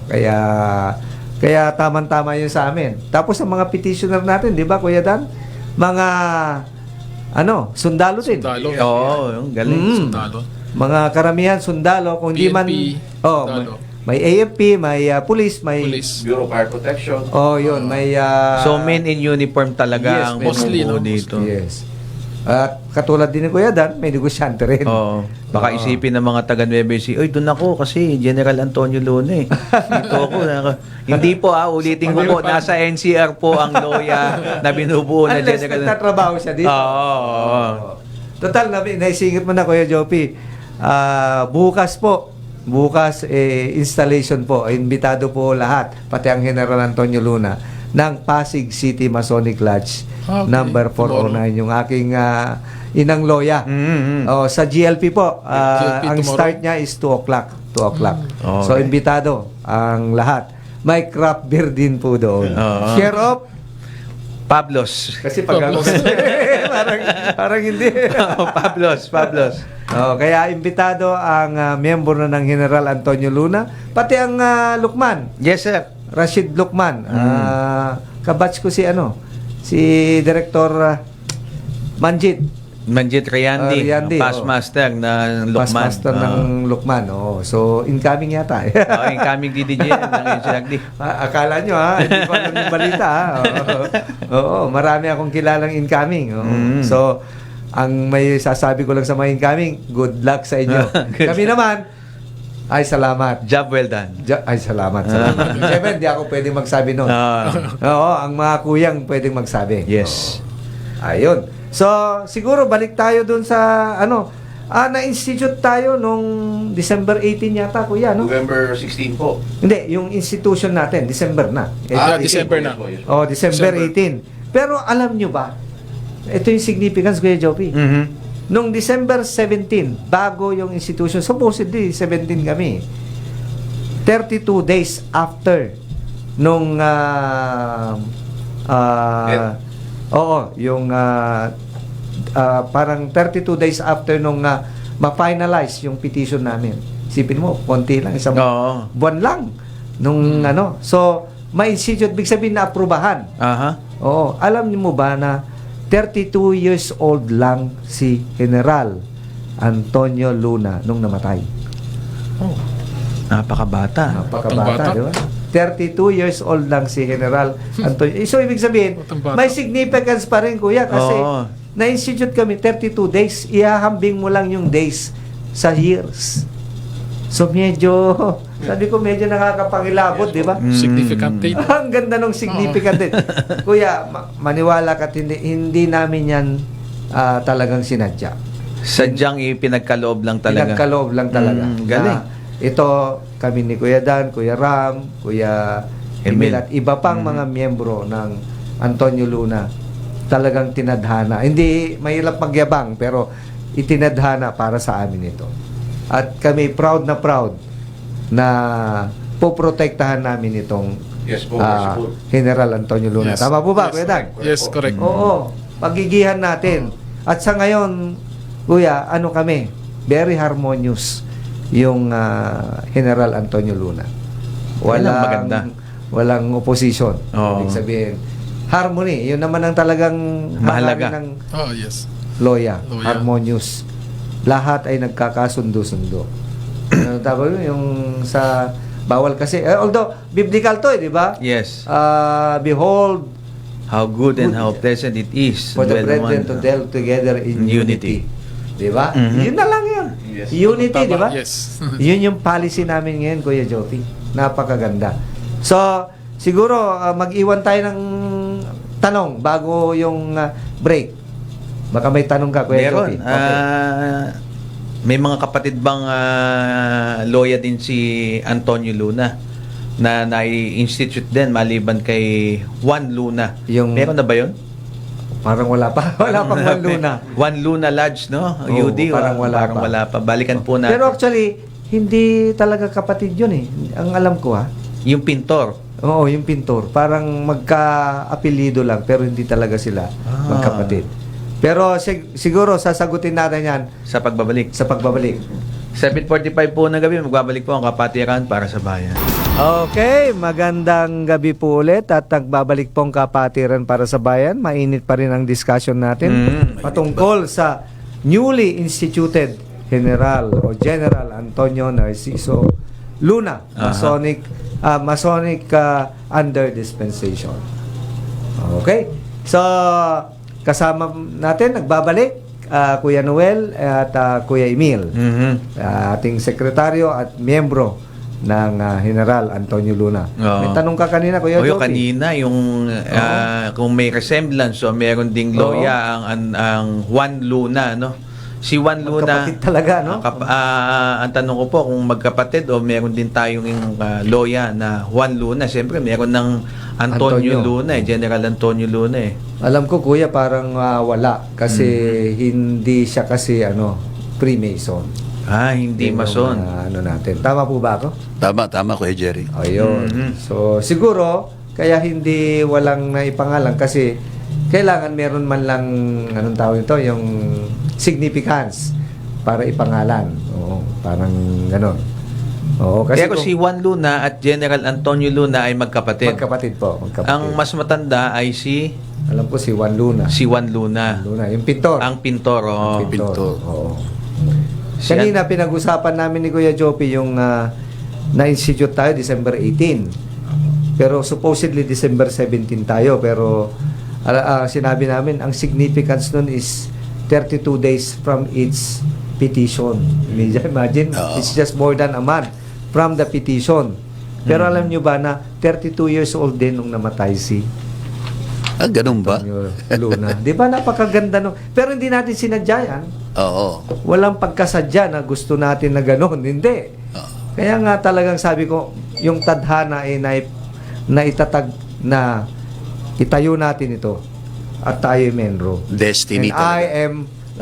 Kaya tamang-tama yun sa amin. Tapos ang mga petitioner natin, di ba Kuya Dan? Mga sundalo din. Sundalo. Oo, yung galing. Sundalo. mga karamihan sundalo, kung di man PNP, oh, sundalo. may AFP, may police, may Police. Bureau of Fire Protection. Oh, yun, may So men in uniform talaga Yes, ang mostly, bumubuo no? dito. Yes. At katulad din ni Kuya Dan, may negosyante rin. Oo. Baka Oo. isipin ng mga taga Nueva Ecija, "Uy, doon ako kasi General Antonio Luna eh." Dito ako. Hindi po ulitin ko po, nasa NCR po ang loya na binubuo na Unless General. nagtatrabaho siya dito. Oo. Total, naisingit mo na Kuya Jopi. Bukas installation po. Imbitado po lahat, pati ang General Antonio Luna ng Pasig City Masonic Lodge Okay. number 409, yung aking inang loya. Mm-hmm. Sa GLP po, GLP ang tomorrow. start niya is 2 o'clock. 2 o'clock. Okay. So, imbitado ang lahat. May craft beer din po doon. Oo. Share of Pablos. kasi pag parang hindi. Pablos. Kaya imbitado ang miyembro na ng General Antonio Luna, pati ang Lukman, Yes, sir. Rashid Lukman. Kabatch ko si Director Manjit. Manjit Riandi, Riandi, past oo. master ng Lukman. Past master ng Lukman. So, incoming yata. Yung kaming DDJ ng NCRD. Akala nyo hindi pa lang yung balita Oo, marami akong kilalang incoming. Oo. So, ang may sasabi ko lang sa mga incoming, good luck sa inyo. Kami naman, ay salamat. Job well done. Ay salamat. Siyempre, hindi ako pwedeng magsabi nun. Oo, ang mga kuyang pwedeng magsabi. Yes. Ayun. So, siguro balik tayo dun sa na-institute tayo nung December 18 yata, kuya, no? November 16 po. Hindi, yung institution natin, December na. December na. Oh, December 18. Pero alam nyo ba, ito yung significance, Kuya Jopi. Mhm. Nung December 17, bago yung institution, supposedly 17 kami. 32 days after nung yung parang 32 days after nung ma-finalize yung petition namin. Isipin mo, konti lang, isang Oo. buwan lang nung So, ma-institute, big sabihin na aprubahan. Aha. Oo, alam niyo mo ba na 32 years old lang si General Antonio Luna nung namatay? Oh. Napakabata. Napakabata, Batang di ba? 32 years old lang si General Antonio. So, ibig sabihin, Batang bata. may significance pa rin, kuya, kasi Oo. na-institute kami 32 days. Ihahambing mo lang yung days sa years. So, medyo, sabi ko, medyo nakakapangilabot, di ba? Significant date. Ang ganda nung significant din. Kuya, maniwala ka at hindi namin yan talagang sinadya. Sadyang ipinagkaloob lang talaga. Pinagkaloob lang talaga. Galing. Na ito, kami ni Kuya Dan, Kuya Ram, Kuya Emil, at iba pang mga miyembro ng Antonio Luna, talagang tinadhana. Hindi mahirap magyabang, pero itinadhana para sa amin ito. At kami proud na poprotektahan namin itong Yes po, yes po. General Antonio Luna. Yes. Tama po ba, Yes. Kuya Dan? Yes, correct. Oo, pagigihan natin. At sa ngayon, Kuya, kami, very harmonious yung General Antonio Luna. Walang maganda. Walang opposition. Oo. Ibig sabihin, harmony. Yun naman ang talagang Mahalaga. hangarin ng Oh, yes. loya. Loya. Harmonious. Lahat ay nagkakasundo-sundo. Tawag yun, yung sa bawal kasi. Although, biblical to, di ba? Yes. Behold, How good and Good. how pleasant it is for the dwell brethren one- to dwell together in Unity. unity. Di ba? Mhm. Yun na lang yun. Yes. Unity, Tama, di ba? yes. Yun yung policy namin ngayon, Kuya Jopi. Napakaganda. So, siguro, mag-iwan tayo ng tanong bago yung break. Baka may tanong ka, Kuya Meron. Jopi. Okay. May mga kapatid bang loya din si Antonio Luna na nai-institute din maliban kay Juan Luna? Yung- Meron na ba yun? Parang wala pa. Wala pang Juan Luna. Juan Luna Lodge, no? Oo, UD. parang wala pa. Balikan po natin. Pero actually, hindi talaga kapatid yun eh. Ang alam ko Yung pintor. Oo, yung pintor. Parang magka-apelido lang, pero hindi talaga sila magkapatid. Pero siguro sasagutin natin yan Sa pagbabalik. sa pagbabalik. 7:45 po ng gabi, magbabalik po ang Kapatiran para sa Bayan. Okay, magandang gabi po ulit at nagbabalik pong Kapatiran para sa Bayan. Mainit pa rin ang discussion natin patungkol sa newly instituted General o General Antonio Narciso Luna, Masonic under dispensation. Okay? So, kasama natin, nagbabalik, Kuya Noel at Kuya Emil, ating sekretaryo at miyembro ng General Antonio Luna. Oo. May tanong ka kanina, Kuya O yung Joby. kanina, yung kung may resemblance o meron ding loya ang Juan Luna, no? Si Juan Luna, Magkapatid talaga, no? ang tanong ko po kung magkapatid o meron din tayong loya na Juan Luna. Siyempre, meron ng Antonio Luna, General Antonio Luna eh. Alam ko, Kuya, parang wala. Kasi hindi siya kasi, Freemason. Hindi Yun yung, mason. natin. Tama po ba ako? Tama, Kuya Jerry. Ayun. So, siguro, kaya hindi walang naipangalan kasi kailangan meron man lang, anong tawag ito, yung significance para ipangalan. Oo, parang ganon. Oo, kasi Pero si Juan Luna at General Antonio Luna ay magkapatid. magkapatid po. Magkapatid. Ang mas matanda ay si Alam ko si Juan Luna. Juan Luna. Luna, yung pintor. Ang pintor. Oh. Pintor. Oo. Kanina pinag-usapan namin ni Kuya Jopi yung na-institute tayo December 18. Pero supposedly December 17 tayo. Pero sinabi namin ang significance nun is 32 days from its petition. Imagine, it's just more than a month from the petition. Pero alam nyo ba na 32 years old din nung namatay si Ganun ba? Antonio Luna. Di ba napakaganda nung... Pero hindi natin sinadya yan. Oo. Walang pagkasadya na gusto natin na gano'n. Hindi. Kaya nga talagang sabi ko, yung tadhana ay naitatag na itayo natin ito at tayo menro. Destiny And I talaga. am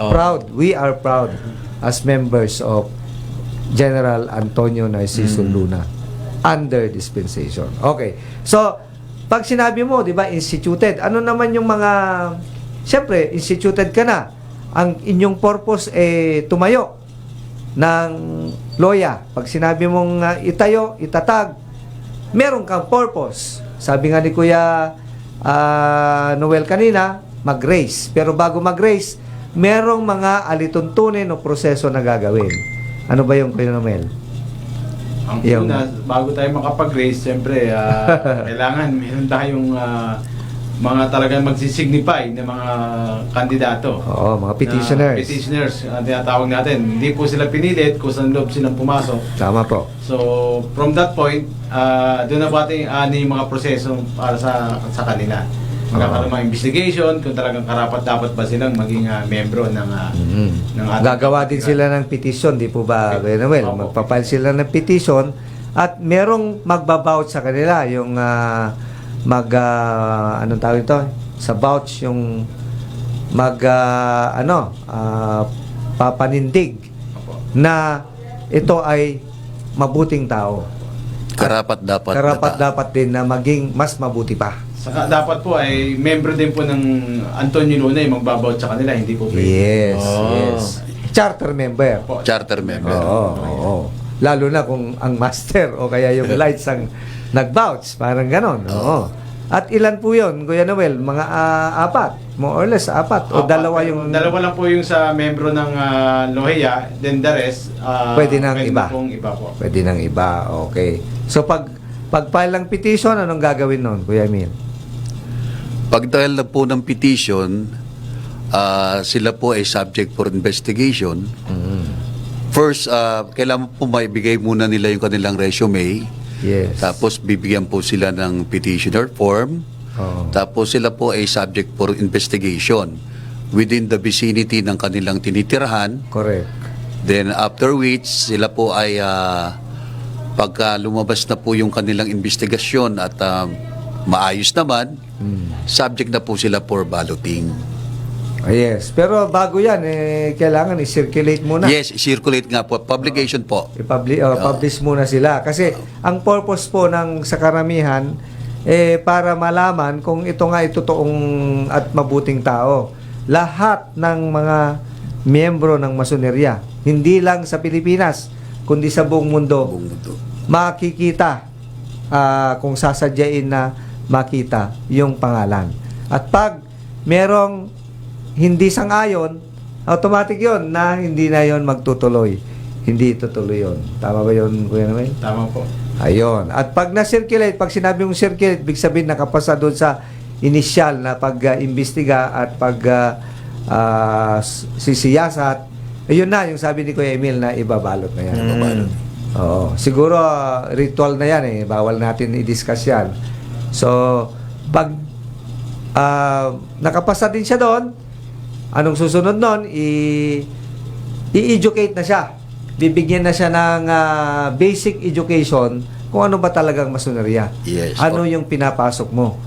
proud. We are proud as members of General Antonio Narciso Luna under dispensation. Okay. So, pag sinabi mo, di ba, instituted, ano naman yung mga, siyempre, instituted ka na. Ang inyong purpose tumayo ng loya. Pag sinabi mong itayo, itatag, meron kang purpose. Sabi nga ni Kuya Noel kanina, mag-raise. Pero bago mag-raise, merong mga alituntunin o proseso na gagawin. Ano ba yung Kuya Noel? Ang Yung- una, bago tayo makapag-raise, siyempre, kailangan meron tayong mga talagang magsisignify na mga kandidato. Oo, mga petitioners. Petitioners, ang tinatawag natin. Hindi po sila pinilit kung saan loob silang pumasok. Tama po. So, from that point, doon na po ating yung mga proseso para sa kanila. Magkakaroon mga investigation kung talagang karapat dapat ba silang maging membro ng ating Gagawa din sila ng petition, di po ba, Kuya Noel? Opo. Magpapile sila ng petition at merong magbabawt sa kanila, yung anong tawag ito? Sa vouch, yung papanindig Opo. na ito ay mabuting tao. Karapat dapat. Karapat dapat din na maging mas mabuti pa. Saka dapat po ay member din po ng Antonio Luna yung magbabawat sa kanila, hindi po pwede. Yes, Oh. yes. Charter member. Po. Charter member. Oo. Lalo na kung ang master o kaya yung lights ang nag-vouch. Parang ganon. Oo. At ilan po yun, Kuya Noel? Mga apat. More or less, apat. O dalawa yung... Dalawa lang po yung sa membro ng Loheya, then the rest, Pwede nang iba. pong iba po. Pwede ng iba. Okay. So, pag-file ng petition, anong gagawin nun, Kuya Emil? Pag-file na po ng petition, sila po ay subject for investigation. First, kailangan po maibigay muna nila yung kanilang resume. Yes. Tapos bibigyan po sila ng petitioner form. Oo. Tapos sila po ay subject for investigation within the vicinity ng kanilang tinitirahan. Correct. Then after which, sila po ay pagka lumabas na po yung kanilang investigasyon at maayos naman, subject na po sila for balloting. Yes. Pero bago yan, kailangan i-circulate muna. Yes, circulate nga po. Publication po. Publish muna sila. Kasi ang purpose po ng sa karamihan, para malaman kung ito nga ay totoong at mabuting tao. Lahat ng mga miyembro ng masonerya, hindi lang sa Pilipinas, kundi sa buong mundo, makikita kung sasadyain na makita yung pangalan. At pag merong hindi sang-ayon, automatic yon na hindi na yon magtutuloy. Hindi tutuloy yon. Tama ba yon, Kuya Noel? Tama po. Ayun. At pag na-circulate, pag sinabi mong circulate, big sabihin nakapasa doon sa initial na pag-imbestiga at sisiyasat, ayun na, yung sabi ni Kuya Emil na ibabalot na yan. Ibabalot. Oo. Siguro, ritual na yan eh. Bawal natin i-discuss yan. So, pag nakapasa din siya doon, anong susunod nun? I-educate na siya. Bibigyan na siya ng basic education kung ano ba talagang masonerya. Yes. Ano yung pinapasok mo.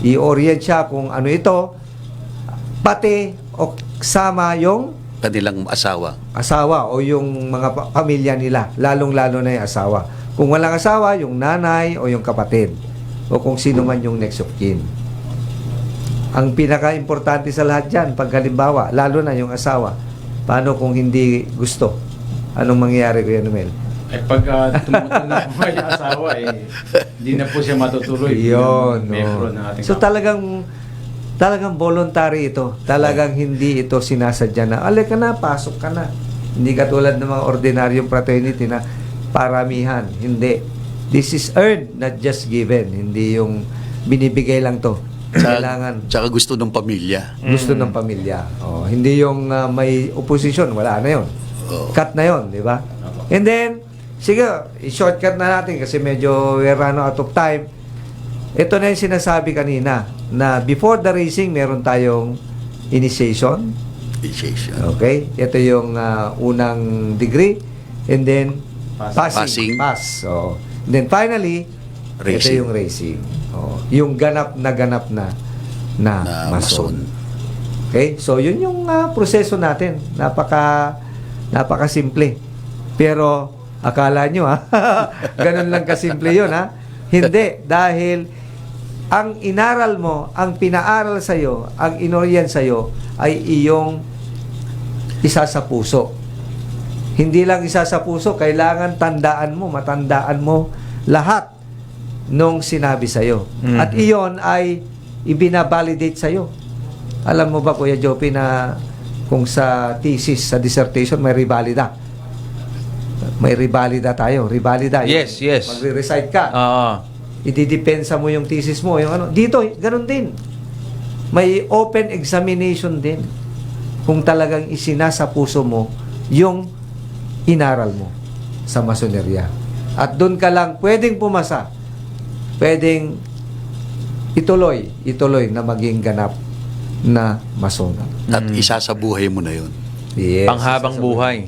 I-orient siya kung ano ito, pati o sama yung Kanilang asawa. o yung mga pamilya nila, lalong-lalo na yung asawa. Kung walang asawa, yung nanay o yung kapatid o kung sino man yung next of kin. Ang pinaka-importante sa lahat dyan, pag halimbawa, lalo na yung asawa, paano kung hindi gusto? Anong mangyayari, Kuya Noel? Pag tumutol na po yung asawa, hindi na po siya matutuloy. Yun. Membro No. ng ating So talagang voluntary ito. Talagang hindi ito sinasadya na, alay ka na, pasok ka na. Hindi katulad ng mga ordinaryong fraternity na paramihan. Hindi. This is earned, not just given. Hindi yung binibigay lang to. Kailangan Tsaka gusto ng pamilya. gusto ng pamilya. Oh, hindi yung may opposition, wala na yon. Oo. Cut na yon, di ba? And then, sige, i-shortcut na natin kasi medyo we're run out of time. Ito na yung sinasabi kanina na before the racing, meron tayong initiation. Initiation. Okay? Ito yung unang degree. And then, Passing. Pass. So, and then finally, ito Racing. yung racing. Oh, yung ganap na Na mason. mason. Okay? So, yun yung proseso natin. Napaka-simple. Pero, akala nyo, ganun lang kasimple yun, Hindi. Dahil, ang inaral mo, ang pinaaral sa'yo, ang inorient sa'yo, ay iyong isa sa puso. Hindi lang isa sa puso, kailangan matandaan mo lahat nung sinabi sa'yo. Mhm. At iyon ay ibinabalidate sa'yo. Alam mo ba, Kuya Jopi, na kung sa thesis, sa dissertation, may rivalida. May rivalida tayo. Rivalida. Yes, yes. Magre-recite ka. Oo. Ididepensa mo yung thesis mo. Yung ano. Dito, ganun din. May open examination din. Kung talagang isinasa puso mo yung inaral mo sa masonerya. At doon ka lang pwedeng pumasa. Pwedeng ituloy na maging ganap na mason. At isa sa buhay mo na yun. Yes, Panghabang buhay.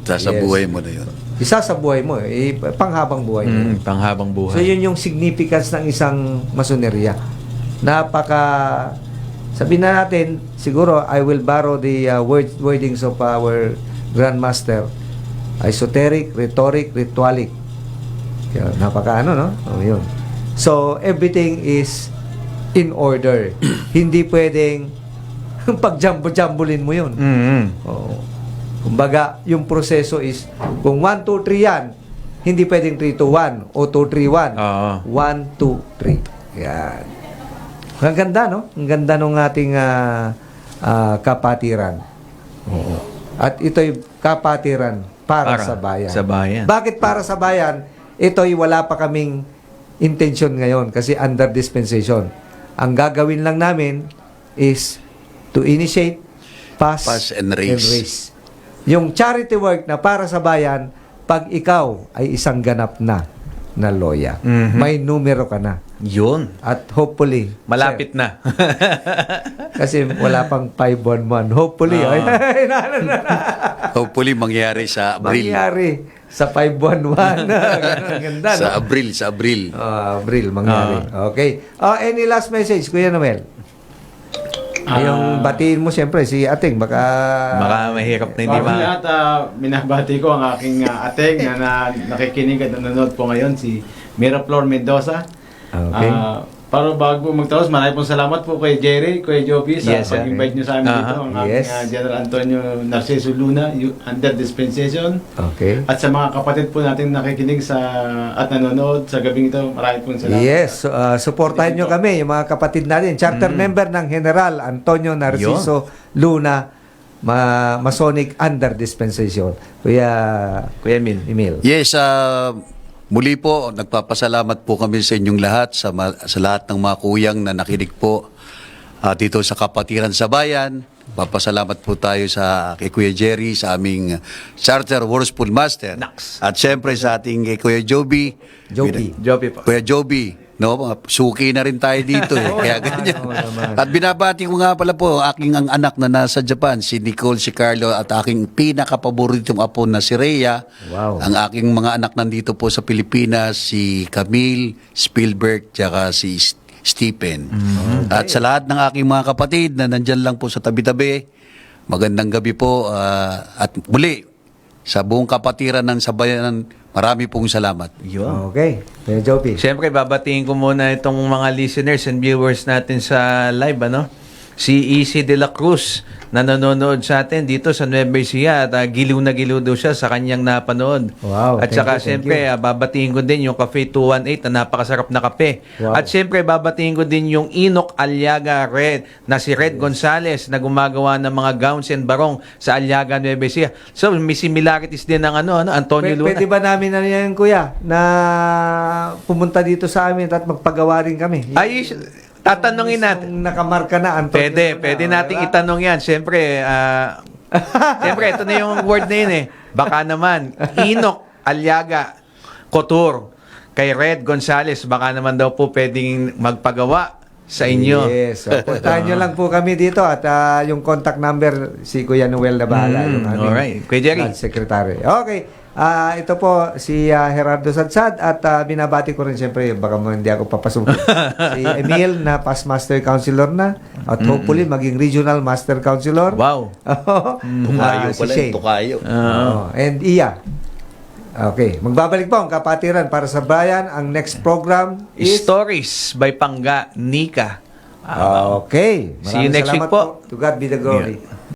Isa sa Yes. buhay mo na yun. Isa sa buhay mo, panghabang buhay mo. Panghabang buhay. So, yun yung significance ng isang masonerya. Sabihin na natin, siguro, I will borrow the wordings of our Grandmaster. Esoteric, rhetoric, ritualic. Kaya, no? Oh, yun. So, everything is in order. Hindi pwedeng pagjambo-jambulin mo yun. Oo. Kumbaga, yung proseso is, kung 1, 2, 3 yan, hindi pwedeng 3, 2, 1 o 2, 3, 1. Oo. 1, 2, 3. Yan. Ang ganda, no? Ang ganda ng ating kapatiran. Oo. At ito'y kapatiran para sa bayan. Sa bayan. Bakit para sa bayan? Ito'y wala pa kaming intention ngayon kasi under dispensation. Ang gagawin lang namin is to initiate, pass and race. Yung charity work na para sa bayan, pag ikaw ay isang ganap na loya, Mhm. may numero ka na. Yun. At hopefully, Malapit na. kasi wala pang 511. Hopefully, Ah. Hopefully mangyari sa Abril. mangyari sa 511. Ganun, ganda, no? Sa Abril. Abril, mangyari. Okay. Any last message, Kuya Noel? Yung batiin mo siyempre si Ating, baka Mahirap na hindi Bago lahat, minabati ko ang aking ateng na nakikinig at nanonood po ngayon, si Miraflor Mendoza. Okay. Para bago magtapos, marami pong salamat po kay Jerry, kay Joby sa Yes, sir. pag-invite nyo sa amin dito. Ang aking Yes. General Antonio Narciso Luna, under dispensation. Okay. At sa mga kapatid po natin nakikinig at nanonood sa gabing ito, marami pong salamat. Yes, supportahan nyo kami, yung mga kapatid natin. Charter member ng General Antonio Narciso Luna Masonic under dispensation. Kuya Emil. Yes, muli po, nagpapasalamat po kami sa inyong lahat, sa lahat ng mga kuyang na nakinig po dito sa Kapatiran sa Bayan. Papasalamat po tayo kay Kuya Jerry, sa aming Charter Worshipful Master. Naks. At syempre sa ating kay Kuya Joby. Joby po. Kuya Joby, no, suki na rin tayo dito kaya ganyan. At binabati ko nga pala po ang anak na nasa Japan, si Nicole, si Carlo, at aking pinakapaboritong apo na si Rhea. Wow. Ang aking mga anak nandito po sa Pilipinas, si Camille, Spielberg, tsaka si Stephen. At sa lahat ng aking mga kapatid na nandyan lang po sa tabi-tabi, magandang gabi po. At muli, sa buong kapatiran ng Sabayanan, marami pong salamat. Okay. Kuya Joby. Siyempre, babatiin ko muna itong mga listeners and viewers natin sa live, ano? Si EC De La Cruz na nanonood sa atin dito sa Nueva Ecija at giliw na giliw daw siya sa kanyang napanood. Wow, At thank saka you, thank siyempre, babatiin ko din yung Cafe 218 na napakasarap na kape. Wow. At siyempre, babatiin ko din yung Enoch Aliaga Red na si Red Gonzales na gumagawa ng mga gowns and barong sa Aliaga, Nueva Ecija. So, may similarities din ng Antonio Luna. Pwede ba namin yan, kuya, na pumunta dito sa amin at magpagawa rin kami? Ay, tatanungin natin. Yung nakamarka na, Antonio. Pwede Luna, nating diba? itanong yan. Siyempre, ito na yung word na yun eh. Baka naman, Enoch Aliaga Couture kay Red Gonzales, baka naman daw po pwedeng magpagawa sa inyo. Yes. So, puntahan nyo lang po kami dito at yung contact number, si Kuya Noel na bahala. Yung aming alright. Kuya Jerry. Land Secretary. Okay. Ito po si Gerardo Sadsad at binabati ko rin siyempre, baka hindi ako papasukin. Si Emil na past master counselor na at hopefully maging regional master counselor. Wow. Tukayo Si pala, Shane. tukayo. And Iya. Okay. Magbabalik po ang Kapatiran para sa Bayan. Ang next program is... Stories by Pangga Nika. Okay. See you Maraming next week salamat po. To God be the glory.